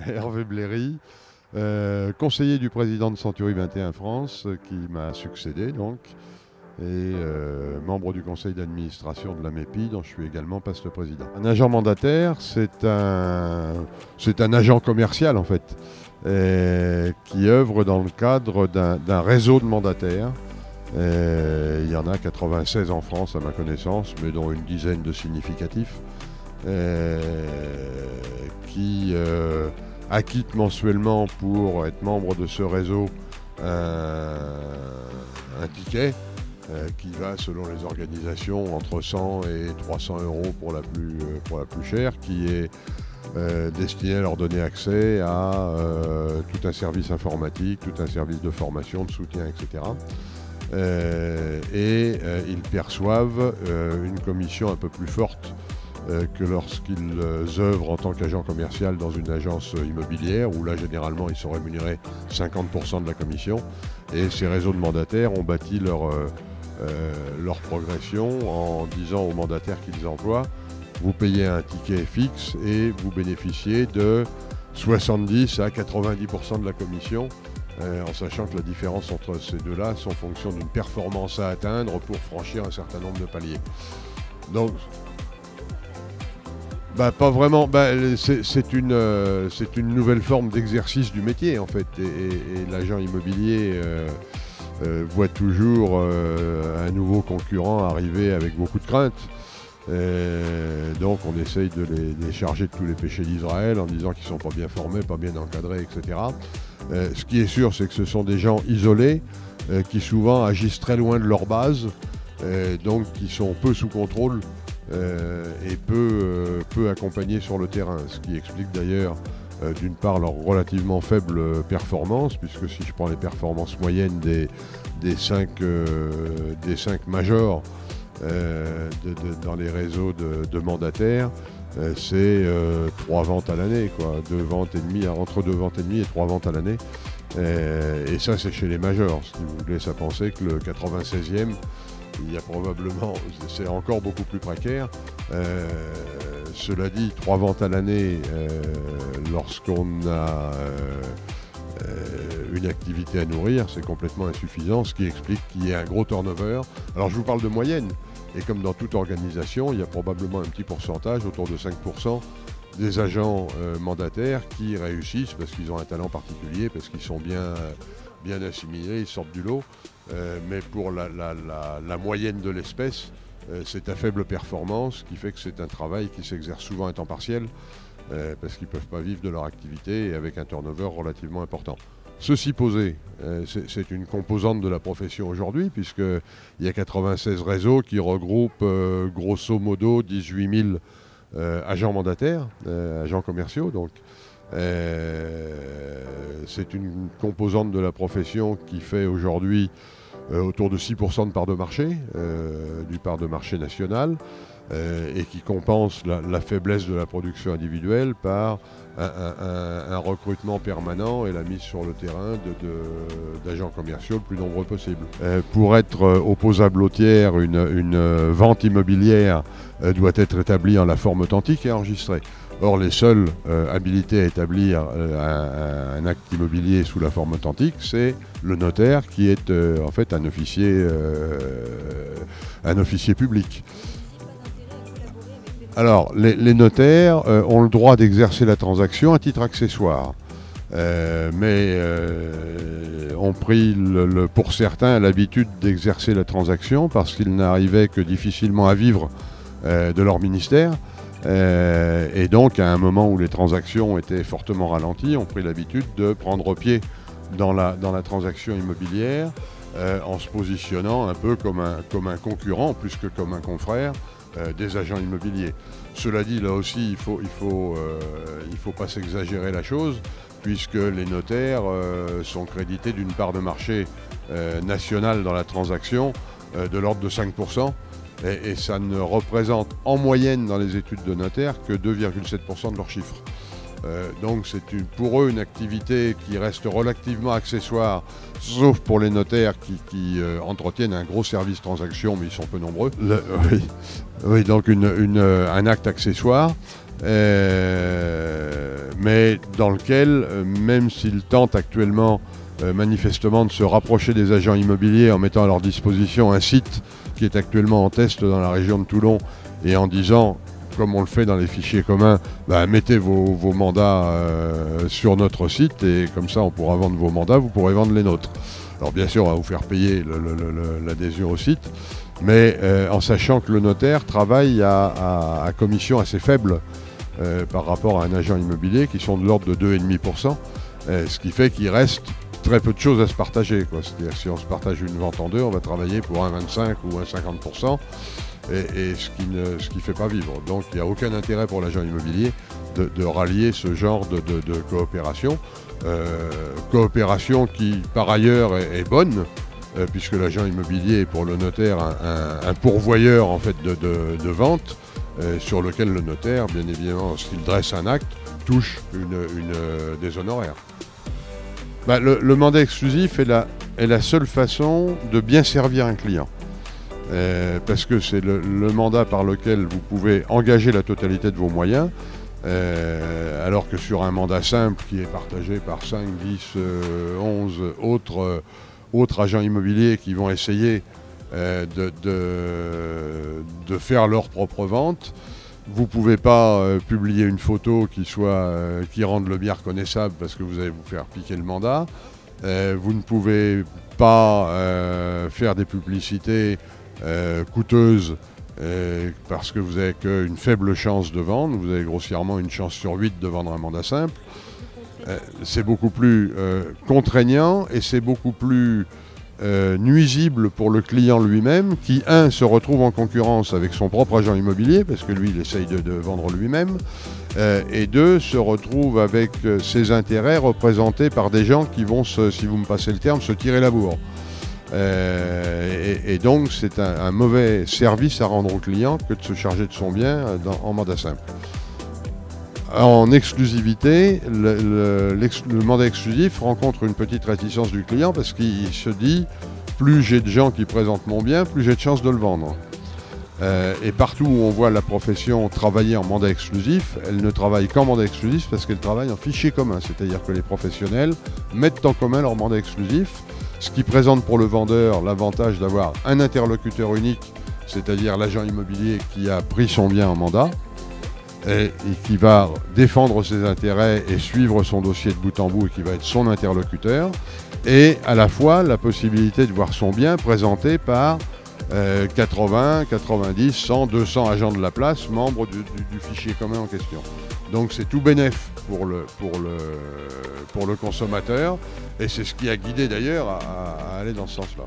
Hervé Bléry, conseiller du président de Century 21 France, qui m'a succédé donc, et membre du conseil d'administration de la MEPI, dont je suis également passe le président. Un agent mandataire, c'est un agent commercial en fait, qui œuvre dans le cadre d'un réseau de mandataires. Il y en a 96 en France à ma connaissance, mais dont une dizaine de significatifs, qui acquittent mensuellement pour être membre de ce réseau un ticket qui va selon les organisations entre 100 et 300 euros pour la plus chère, qui est destiné à leur donner accès à tout un service informatique, tout un service de formation, de soutien, etc. Ils perçoivent une commission un peu plus forte que lorsqu'ils œuvrent en tant qu'agent commercial dans une agence immobilière, où là généralement ils sont rémunérés 50% de la commission. Et ces réseaux de mandataires ont bâti leur progression en disant aux mandataires qu'ils emploient: vous payez un ticket fixe et vous bénéficiez de 70 à 90% de la commission, en sachant que la différence entre ces deux-là est en fonction d'une performance à atteindre pour franchir un certain nombre de paliers. Donc, pas vraiment. C'est une nouvelle forme d'exercice du métier en fait, et l'agent immobilier voit toujours un nouveau concurrent arriver avec beaucoup de crainte. Donc on essaye de les charger de tous les péchés d'Israël en disant qu'ils ne sont pas bien formés, pas bien encadrés, etc. Ce qui est sûr, c'est que ce sont des gens isolés qui souvent agissent très loin de leur base, donc qui sont peu sous contrôle et peu accompagnés sur le terrain. Ce qui explique d'ailleurs d'une part leur relativement faible performance, puisque si je prends les performances moyennes des 5 majors dans les réseaux de mandataires, c'est 3 ventes à l'année, entre 2 ventes et demie et 3 ventes à l'année. Et ça, c'est chez les majors. Ce qui vous laisse à penser que le 96e, il y a probablement, c'est encore beaucoup plus précaire. Cela dit, 3 ventes à l'année, lorsqu'on a une activité à nourrir, c'est complètement insuffisant, ce qui explique qu'il y ait un gros turnover. Alors je vous parle de moyenne, et comme dans toute organisation, il y a probablement un petit pourcentage, autour de 5%, des agents mandataires qui réussissent parce qu'ils ont un talent particulier, parce qu'ils sont bien assimilés, ils sortent du lot. Mais pour la moyenne de l'espèce, c'est à faible performance, qui fait que c'est un travail qui s'exerce souvent à temps partiel, parce qu'ils ne peuvent pas vivre de leur activité et avec un turnover relativement important. Ceci posé, c'est une composante de la profession aujourd'hui, puisqu'il y a 96 réseaux qui regroupent grosso modo 18 000 agents mandataires, agents commerciaux. Donc, c'est une composante de la profession qui fait aujourd'hui autour de 6% de part de marché, du part de marché national, et qui compense la faiblesse de la production individuelle par un recrutement permanent et la mise sur le terrain d'agents commerciaux le plus nombreux possible. Pour être opposable au tiers, une vente immobilière doit être établie en la forme authentique et enregistrée. Or, les seuls habilités à établir un acte immobilier sous la forme authentique, c'est le notaire qui est en fait un officier public. Alors, les notaires ont le droit d'exercer la transaction à titre accessoire, mais ont pris, pour certains, l'habitude d'exercer la transaction parce qu'ils n'arrivaient que difficilement à vivre de leur ministère. Et donc, à un moment où les transactions étaient fortement ralenties, ont pris l'habitude de prendre pied dans la transaction immobilière en se positionnant un peu comme un concurrent, plus que comme un confrère des agents immobiliers. Cela dit, là aussi, il faut pas s'exagérer la chose, puisque les notaires sont crédités d'une part de marché nationale dans la transaction de l'ordre de 5%. Et ça ne représente en moyenne dans les études de notaire que 2,7% de leur chiffre. Donc c'est pour eux une activité qui reste relativement accessoire, sauf pour les notaires qui entretiennent un gros service transaction, mais ils sont peu nombreux. Oui, donc un acte accessoire. mais dans lequel, même s'ils tentent actuellement manifestement de se rapprocher des agents immobiliers en mettant à leur disposition un site qui est actuellement en test dans la région de Toulon et en disant, comme on le fait dans les fichiers communs, mettez vos mandats sur notre site et comme ça on pourra vendre vos mandats, vous pourrez vendre les nôtres. Alors bien sûr on va vous faire payer l'adhésion au site, mais en sachant que le notaire travaille à commission assez faible par rapport à un agent immobilier qui sont de l'ordre de 2,5%, ce qui fait qu'il reste très peu de choses à se partager, quoi. C'est-à-dire si on se partage une vente en deux, on va travailler pour un 25 ou un 50%, et ce qui ne fait pas vivre. Donc il n'y a aucun intérêt pour l'agent immobilier de rallier ce genre de coopération. Coopération qui par ailleurs est bonne, puisque l'agent immobilier est pour le notaire un pourvoyeur en fait de vente, sur lequel le notaire, bien évidemment, lorsqu'il dresse un acte, touche des honoraires. Le mandat exclusif est la seule façon de bien servir un client. Parce que c'est le mandat par lequel vous pouvez engager la totalité de vos moyens, alors que sur un mandat simple qui est partagé par 5, 10, 11 autres agents immobiliers qui vont essayer de faire leur propre vente, vous ne pouvez pas publier une photo qui rende le bien reconnaissable parce que vous allez vous faire piquer le mandat. Vous ne pouvez pas faire des publicités coûteuses parce que vous n'avez qu'une faible chance de vendre. Vous avez grossièrement une chance sur 8 de vendre un mandat simple. C'est beaucoup plus contraignant et c'est beaucoup plus nuisible pour le client lui-même qui, se retrouve en concurrence avec son propre agent immobilier parce que lui, il essaye de vendre lui-même, et deux, se retrouve avec ses intérêts représentés par des gens qui vont, si vous me passez le terme, se tirer la bourre. Et donc, c'est un mauvais service à rendre au client que de se charger de son bien en mandat simple. En exclusivité, le mandat exclusif rencontre une petite réticence du client parce qu'il se dit plus j'ai de gens qui présentent mon bien, plus j'ai de chances de le vendre. Et partout où on voit la profession travailler en mandat exclusif, elle ne travaille qu'en mandat exclusif parce qu'elle travaille en fichier commun. C'est-à-dire que les professionnels mettent en commun leur mandat exclusif, ce qui présente pour le vendeur l'avantage d'avoir un interlocuteur unique, c'est-à-dire l'agent immobilier qui a pris son bien en mandat, et qui va défendre ses intérêts et suivre son dossier de bout en bout et qui va être son interlocuteur, et à la fois la possibilité de voir son bien présenté par 80, 90, 100, 200 agents de la place, membres du fichier commun en question. Donc c'est tout bénef pour le consommateur, et c'est ce qui a guidé d'ailleurs à aller dans ce sens-là.